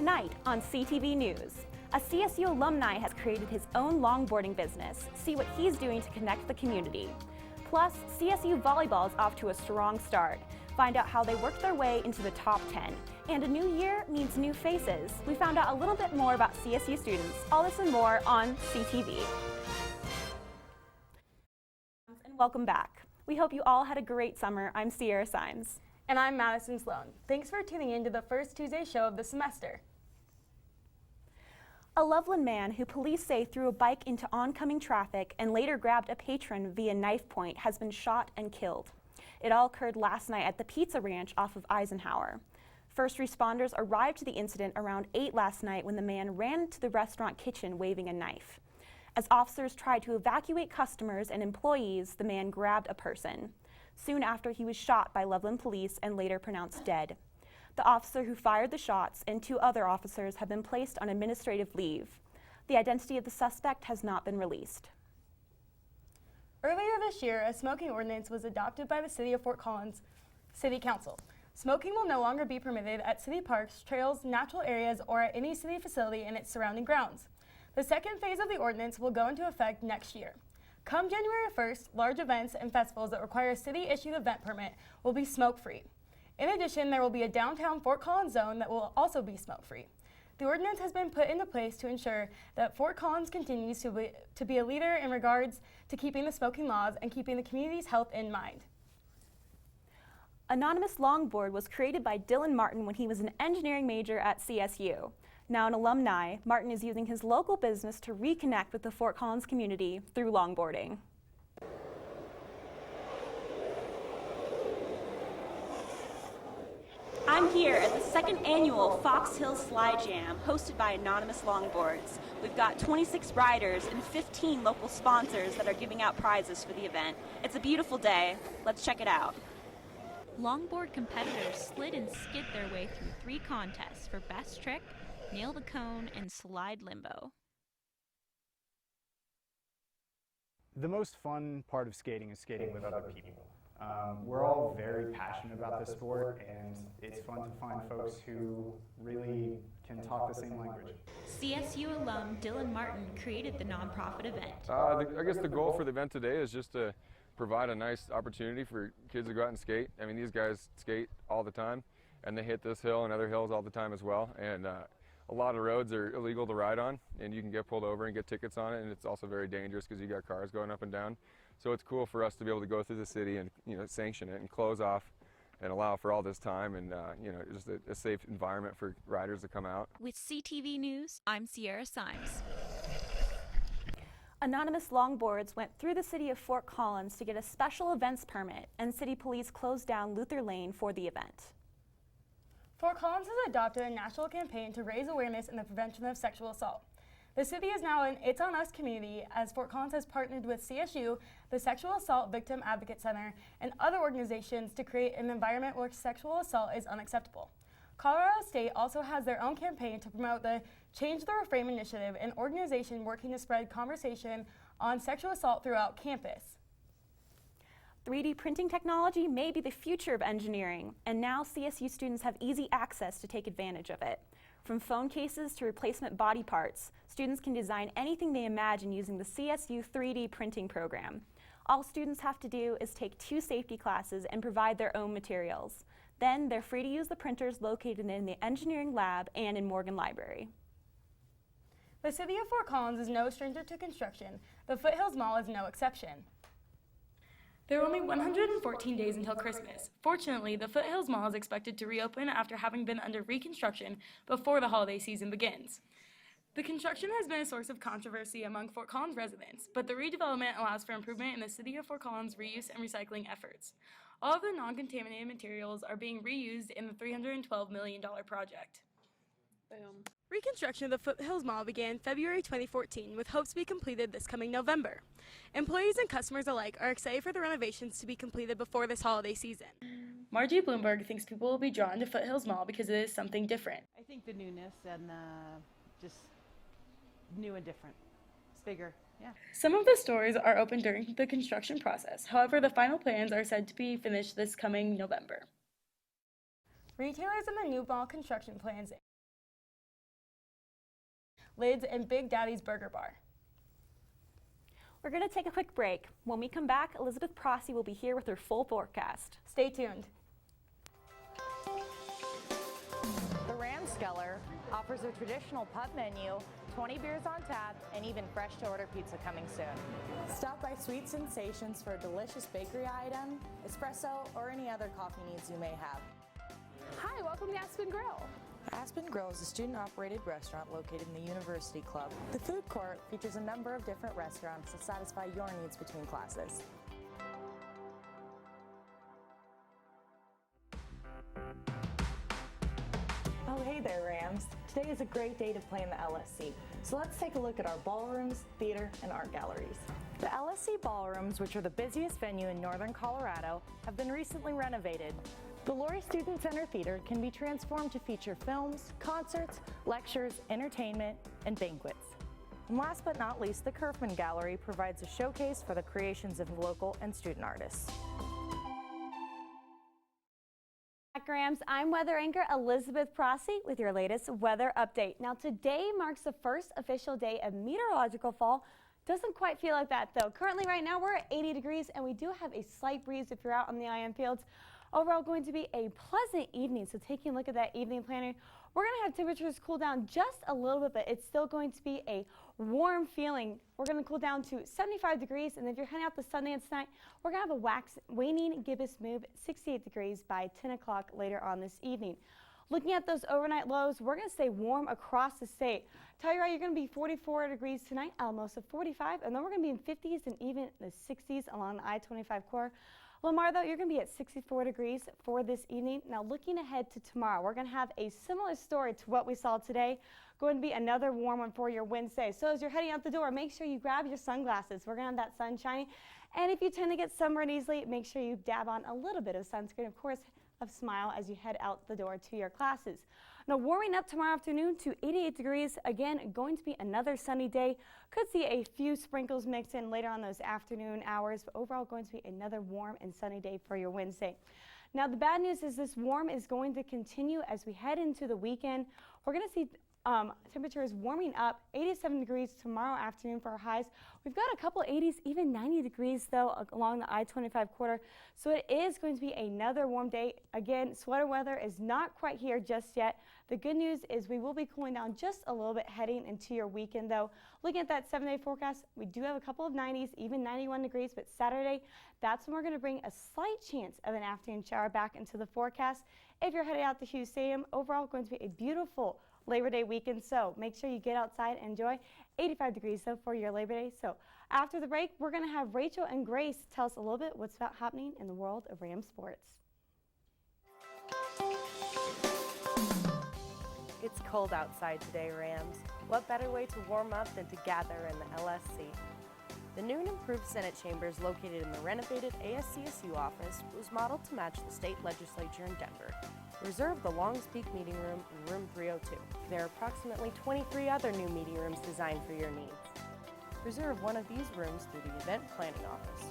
Tonight on CTV News, a CSU alumni has created his own longboarding business. See what he's doing to connect the community. Plus, CSU volleyball is off to a strong start. Find out how they worked their way into the top 10. And a new year means new faces. We found out a little bit more about CSU students. All this and more on CTV. And welcome back. We hope you all had a great summer. I'm Sierra Cymes. And I'm Madison Sloan. Thanks for tuning in to the first Tuesday show of the semester. A Loveland man who police say threw a bike into oncoming traffic and later grabbed a patron via knife point has been shot and killed. It all occurred last night at the Pizza Ranch off of Eisenhower. First responders arrived to the incident around 8 last night when the man ran to the restaurant kitchen waving a knife. As officers tried to evacuate customers and employees, the man grabbed a person. Soon after, he was shot by Loveland police and later pronounced dead. The officer who fired the shots and 2 other officers have been placed on administrative leave. The identity of the suspect has not been released. Earlier this year, a smoking ordinance was adopted by the City of Fort Collins City Council. Smoking will no longer be permitted at city parks, trails, natural areas, or at any city facility in its surrounding grounds. The second phase of the ordinance will go into effect next year. Come January 1st, large events and festivals that require a city-issued event permit will be smoke-free. In addition, there will be a downtown Fort Collins zone that will also be smoke-free. The ordinance has been put into place to ensure that Fort Collins continues to be a leader in regards to keeping the smoking laws and keeping the community's health in mind. Anonymous Longboard was created by Dylan Martin when he was an engineering major at CSU. Now an alumni, Martin is using his local business to reconnect with the Fort Collins community through longboarding. I'm here at the second annual Foothills Slide Jam hosted by Anonymous Longboards. We've got 26 riders and 15 local sponsors that are giving out prizes for the event. It's a beautiful day. Let's check it out. Longboard competitors slid and skid their way through 3 contests for best trick, nail the cone, and slide limbo. The most fun part of skating is skating with other people. We're all very passionate about this sport, and it's fun to find folks who really can talk the same language. CSU alum Dylan Martin created the nonprofit event. I guess the goal for the event today is just to provide a nice opportunity for kids to go out and skate. I mean, these guys skate all the time, and they hit this hill and other hills all the time as well. And a lot of roads are illegal to ride on, and you can get pulled over and get tickets on it, and it's also very dangerous because you got cars going up and down. So it's cool for us to be able to go through the city and sanction it and close off and allow for all this time and just a safe environment for riders to come out. With CTV News, I'm Sierra Cymes. Anonymous Longboards went through the city of Fort Collins to get a special events permit, and city police closed down Luther Lane for the event. Fort Collins has adopted a national campaign to raise awareness in the prevention of sexual assault. The city is now an It's On Us community as Fort Collins has partnered with CSU, the Sexual Assault Victim Advocate Center, and other organizations to create an environment where sexual assault is unacceptable. Colorado State also has their own campaign to promote the Change the Reframe initiative, an organization working to spread conversation on sexual assault throughout campus. 3D printing technology may be the future of engineering, and now CSU students have easy access to take advantage of it. From phone cases to replacement body parts, students can design anything they imagine using the CSU 3D printing program. All students have to do is take 2 safety classes and provide their own materials. Then they're free to use the printers located in the engineering lab and in Morgan Library. The city of Fort Collins is no stranger to construction. The Foothills Mall is no exception. There are only 114 days until Christmas. Fortunately, the Foothills Mall is expected to reopen after having been under reconstruction before the holiday season begins. The construction has been a source of controversy among Fort Collins residents, but the redevelopment allows for improvement in the City of Fort Collins reuse and recycling efforts. All of the non-contaminated materials are being reused in the $312 million project. Boom. Reconstruction of the Foothills Mall began February 2014 with hopes to be completed this coming November. Employees and customers alike are excited for the renovations to be completed before this holiday season. Margie Bloomberg thinks people will be drawn to Foothills Mall because it is something different. I think the newness and just new and different. It's bigger, yeah. Some of the stores are open during the construction process. However, the final plans are said to be finished this coming November. Retailers in the new mall construction plans Lids, and Big Daddy's Burger Bar. We're going to take a quick break. When we come back, Elizabeth Prasse will be here with her full forecast. Stay tuned. The Ramskeller offers a traditional pub menu, 20 beers on tap, and even fresh-to-order pizza coming soon. Stop by Sweet Sensations for a delicious bakery item, espresso, or any other coffee needs you may have. Hi, welcome to Aspen Grill. Aspen Grill is a student-operated restaurant located in the University Club. The food court features a number of different restaurants to satisfy your needs between classes. Oh, hey there, Rams. Today is a great day to play in the LSC. So let's take a look at our ballrooms, theater, and art galleries. The LSC ballrooms, which are the busiest venue in northern Colorado, have been recently renovated. The Laurie Student Center Theater can be transformed to feature films, concerts, lectures, entertainment, and banquets. And last but not least, the Kerfman Gallery provides a showcase for the creations of local and student artists. Rams, I'm weather anchor Elizabeth Prasse with your latest weather update. Now today marks the first official day of meteorological fall. Doesn't quite feel like that though. Currently right now we're at 80 degrees and we do have a slight breeze if you're out on the IM fields. Overall going to be a pleasant evening, so taking a look at that evening planning, we're going to have temperatures cool down just a little bit, but it's still going to be a warm feeling. We're going to cool down to 75 degrees, and if you're heading out to Sundance tonight, we're going to have a waning gibbous move, 68 degrees by 10 o'clock later on this evening. Looking at those overnight lows, we're going to stay warm across the state. Tell you right, you're going to be 44 degrees tonight, Alamosa 45, and then we're going to be in 50s and even the 60s along the I-25 corridor. Lamar, though, you're going to be at 64 degrees for this evening. Now, looking ahead to tomorrow, we're going to have a similar story to what we saw today. Going to be another warm one for your Wednesday. So as you're heading out the door, make sure you grab your sunglasses. We're going to have that sun shining. And if you tend to get sunburned easily, make sure you dab on a little bit of sunscreen, of course, of Smile as you head out the door to your classes. Now, warming up tomorrow afternoon to 88 degrees. Again, going to be another sunny day. Could see a few sprinkles mixed in later on those afternoon hours, but overall going to be another warm and sunny day for your Wednesday. Now, the bad news is this warm is going to continue as we head into the weekend. We're going to see temperatures warming up, 87 degrees tomorrow afternoon for our highs. We've got a couple 80s, even 90 degrees though along the I-25 corridor. So it is going to be another warm day. Again, sweater weather is not quite here just yet. The good news is we will be cooling down just a little bit heading into your weekend though. Looking at that 7-day forecast, we do have a couple of 90s, even 91 degrees, but Saturday, that's when we're going to bring a slight chance of an afternoon shower back into the forecast. If you're headed out to Hughes Stadium, overall going to be a beautiful Labor Day weekend, so make sure you get outside and enjoy. 85 degrees though for your Labor Day. So after the break, we're going to have Rachel and Grace tell us a little bit what's happening in the world of Ram sports. It's cold outside today, Rams. What better way to warm up than to gather in the LSC? The new and improved Senate chambers located in the renovated ASCSU office was modeled to match the state legislature in Denver. Reserve the Longs Peak Meeting Room in Room 302. There are approximately 23 other new meeting rooms designed for your needs. Reserve one of these rooms through the Event Planning Office.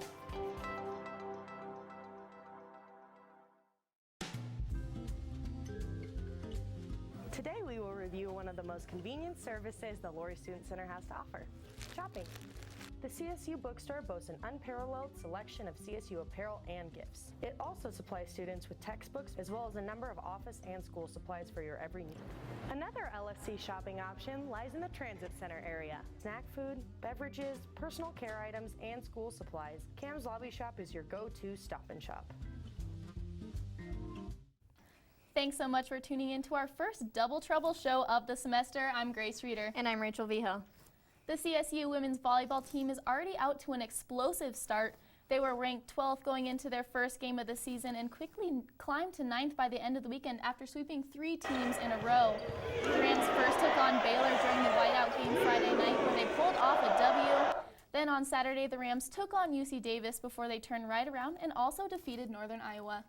Today we will review one of the most convenient services the Laurie Student Center has to offer: shopping. The CSU bookstore boasts an unparalleled selection of CSU apparel and gifts. It also supplies students with textbooks as well as a number of office and school supplies for your every need. Another LSC shopping option lies in the Transit Center area. Snack food, beverages, personal care items, and school supplies. Cam's Lobby Shop is your go-to stop and shop. Thanks so much for tuning in to our first Double Trouble show of the semester. I'm Grace Reeder. And I'm Rachel Vigil. The CSU women's volleyball team is already out to an explosive start. They were ranked 12th going into their first game of the season and quickly climbed to 9th by the end of the weekend after sweeping 3 teams in a row. The Rams first took on Baylor during the whiteout game Friday night where they pulled off a W. Then on Saturday, the Rams took on UC Davis before they turned right around and also defeated Northern Iowa.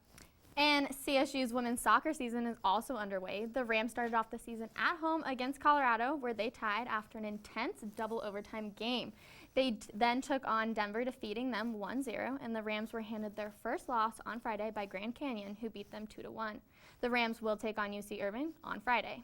And CSU's women's soccer season is also underway. The Rams started off the season at home against Colorado, where they tied after an intense double overtime game. They then took on Denver, defeating them 1-0, and the Rams were handed their first loss on Friday by Grand Canyon, who beat them 2-1. The Rams will take on UC Irvine on Friday.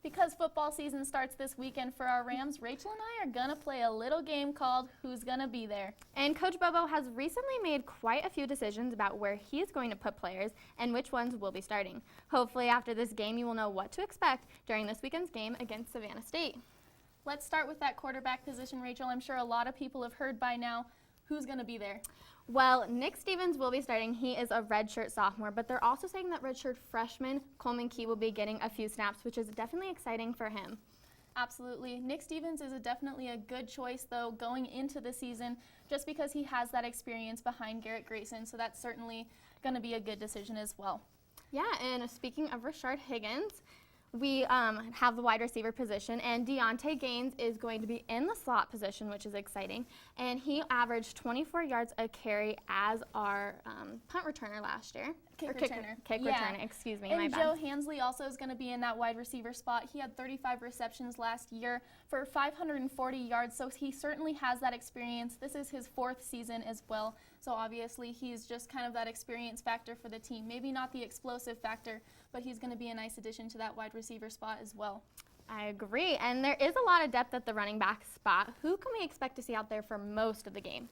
Because football season starts this weekend for our Rams, Rachel and I are going to play a little game called Who's Gonna Be There? And Coach Bobo has recently made quite a few decisions about where he is going to put players and which ones will be starting. Hopefully after this game you will know what to expect during this weekend's game against Savannah State. Let's start with that quarterback position, Rachel. I'm sure a lot of people have heard by now. Who's going to be there? Well, Nick Stevens will be starting. He is a redshirt sophomore, but they're also saying that redshirt freshman Coleman Key will be getting a few snaps, which is definitely exciting for him. Absolutely. Nick Stevens is definitely a good choice, though, going into the season, just because he has that experience behind Garrett Grayson, so that's certainly going to be a good decision as well. Yeah, and speaking of Rashard Higgins, we have the wide receiver position, and Deontay Gaines is going to be in the slot position, which is exciting. And he averaged 24 yards a carry as our punt returner last year. Kick returner. Kick Yeah. returner, excuse me, And my bad. Joe Hansley also is going to be in that wide receiver spot. He had 35 receptions last year for 540 yards, so he certainly has that experience. This is his 4th season as well, so obviously he's just kind of that experience factor for the team. Maybe not the explosive factor, but he's going to be a nice addition to that wide receiver spot as well. I agree, and there is a lot of depth at the running back spot. Who can we expect to see out there for most of the game?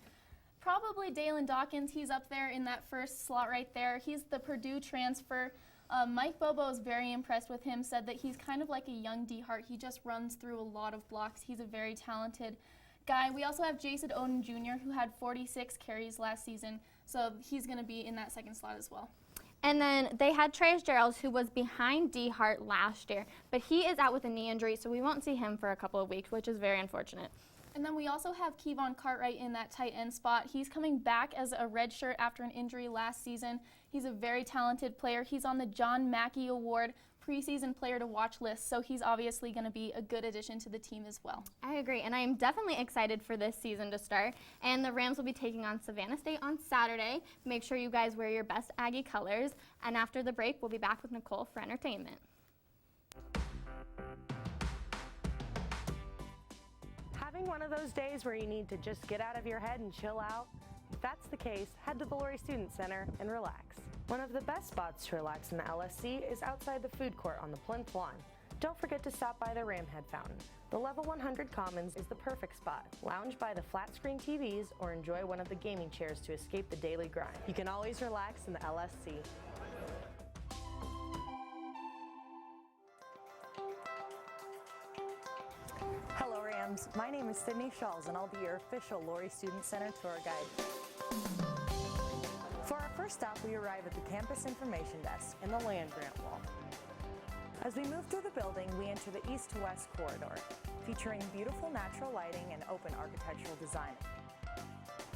Probably Dalen Dawkins. He's up there in that first slot right there. He's the Purdue transfer. Mike Bobo is very impressed with him, said that he's kind of like a young D Hart. He just runs through a lot of blocks. He's a very talented guy. We also have Jason Oden Jr., who had 46 carries last season, so he's going to be in that second slot as well. And then they had Treyas Gerald, who was behind D Hart last year, but he is out with a knee injury, so we won't see him for a couple of weeks, which is very unfortunate. And then we also have Kevon Cartwright in that tight end spot. He's coming back as a redshirt after an injury last season. He's a very talented player. He's on the John Mackey Award preseason player to watch list, so he's obviously going to be a good addition to the team as well. I agree, and I am definitely excited for this season to start. And the Rams will be taking on Savannah State on Saturday. Make sure you guys wear your best Aggie colors. And after the break, we'll be back with Nicole for entertainment. Having one of those days where you need to just get out of your head and chill out? If that's the case, head to the Laurie Student Center and relax. One of the best spots to relax in the LSC is outside the food court on the plinth lawn. Don't forget to stop by the Ramhead Fountain. The Level 100 Commons is the perfect spot. Lounge by the flat screen TVs or enjoy one of the gaming chairs to escape the daily grind. You can always relax in the LSC. Hello Rams, my name is Sydney Schulz and I'll be your official Laurie Student Center tour guide. For our first stop, we arrive at the campus information desk in the land grant wall. As we move through the building, we enter the east to west corridor, featuring beautiful natural lighting and open architectural design.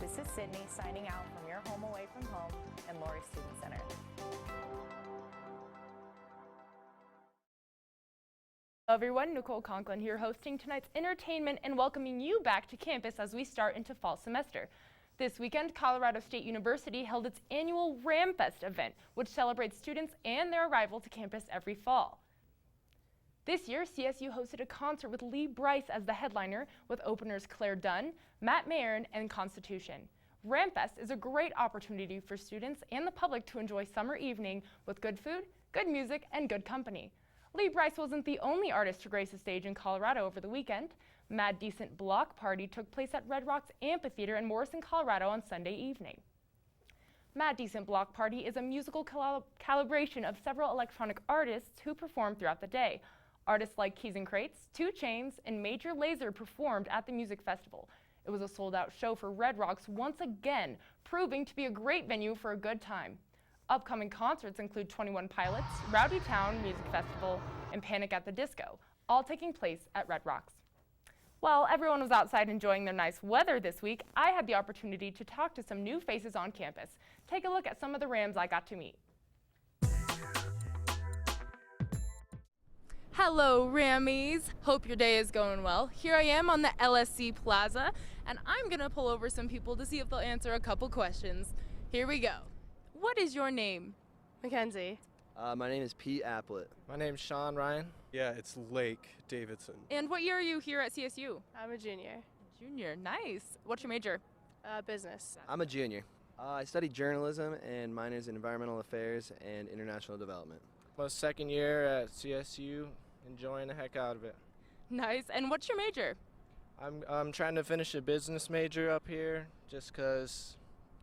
This is Sydney signing out from your home away from home and Laurie Student Center. Hello everyone, Nicole Conklin here hosting tonight's entertainment and welcoming you back to campus as we start into fall semester. This weekend, Colorado State University held its annual RamFest event, which celebrates students and their arrival to campus every fall. This year, CSU hosted a concert with Lee Bryce as the headliner, with openers Claire Dunn, Matt Marin, and Constitution. RamFest is a great opportunity for students and the public to enjoy summer evening with good food, good music, and good company. Lee Bryce wasn't the only artist to grace the stage in Colorado over the weekend. Mad Decent Block Party took place at Red Rocks Amphitheater in Morrison, Colorado on Sunday evening. Mad Decent Block Party is a musical calibration of several electronic artists who performed throughout the day. Artists like Keys and Crates, 2 Chainz, and Major Lazer performed at the music festival. It was a sold-out show for Red Rocks once again, proving to be a great venue for a good time. Upcoming concerts include 21 Pilots, Rowdy Town Music Festival, and Panic at the Disco, all taking place at Red Rocks. While everyone was outside enjoying their nice weather this week, I had the opportunity to talk to some new faces on campus. Take a look at some of the Rams I got to meet. Hello, Rammies. Hope your day is going well. Here I am on the LSC Plaza, and I'm gonna pull over some people to see if they'll answer a couple questions. Here we go. What is your name? Mackenzie. My name is Pete Applet. My name's Sean Ryan. Yeah, it's Lake Davidson. And what year are you here at CSU? I'm a junior. Junior, nice. What's your major? Business. I'm a junior. I study journalism and minors in environmental affairs and international development. My second year at CSU. enjoying the heck out of it. Nice. And what's your major? I'm trying to finish a business major up here just because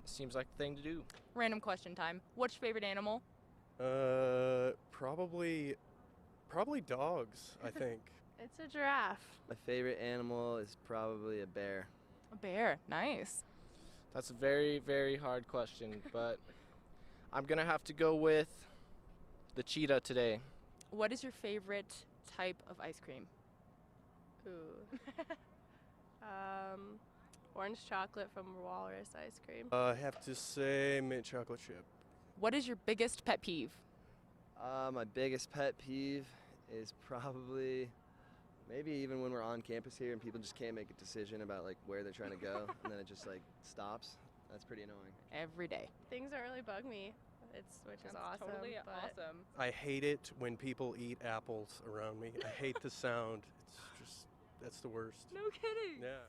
it seems like the thing to do. Random question time. What's your favorite animal? Probably dogs, I think. It's a giraffe. My favorite animal is probably a bear. A bear. Nice. That's a very, very hard question, but I'm going to have to go with the cheetah today. What is your favorite type of ice cream? Ooh. Orange chocolate from Walrus ice cream. I have to say mint chocolate chip. What is your biggest pet peeve? My biggest pet peeve is probably maybe even when we're on campus here and people just can't make a decision about like where they're trying to go and then it just like stops. That's pretty annoying. Every day. Things don't really bug me, which is awesome. Totally but awesome. I hate it when people eat apples around me. I hate the sound. It's just, that's the worst. No kidding. Yeah.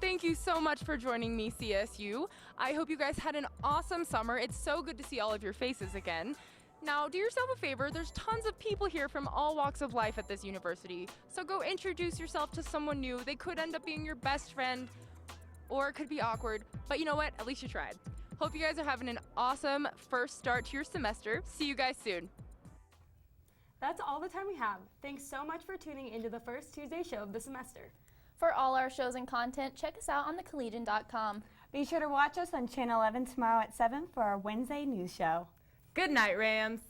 Thank you so much for joining me, CSU. I hope you guys had an awesome summer. It's so good to see all of your faces again. Now, do yourself a favor. There's tons of people here from all walks of life at this university. So go introduce yourself to someone new. They could end up being your best friend, or it could be awkward. But you know what? At least you tried. Hope you guys are having an awesome first start to your semester. See you guys soon. That's all the time we have. Thanks so much for tuning into the first Tuesday show of the semester. For all our shows and content, check us out on thecollegian.com. Be sure to watch us on Channel 11 tomorrow at 7 for our Wednesday news show. Good night, Rams.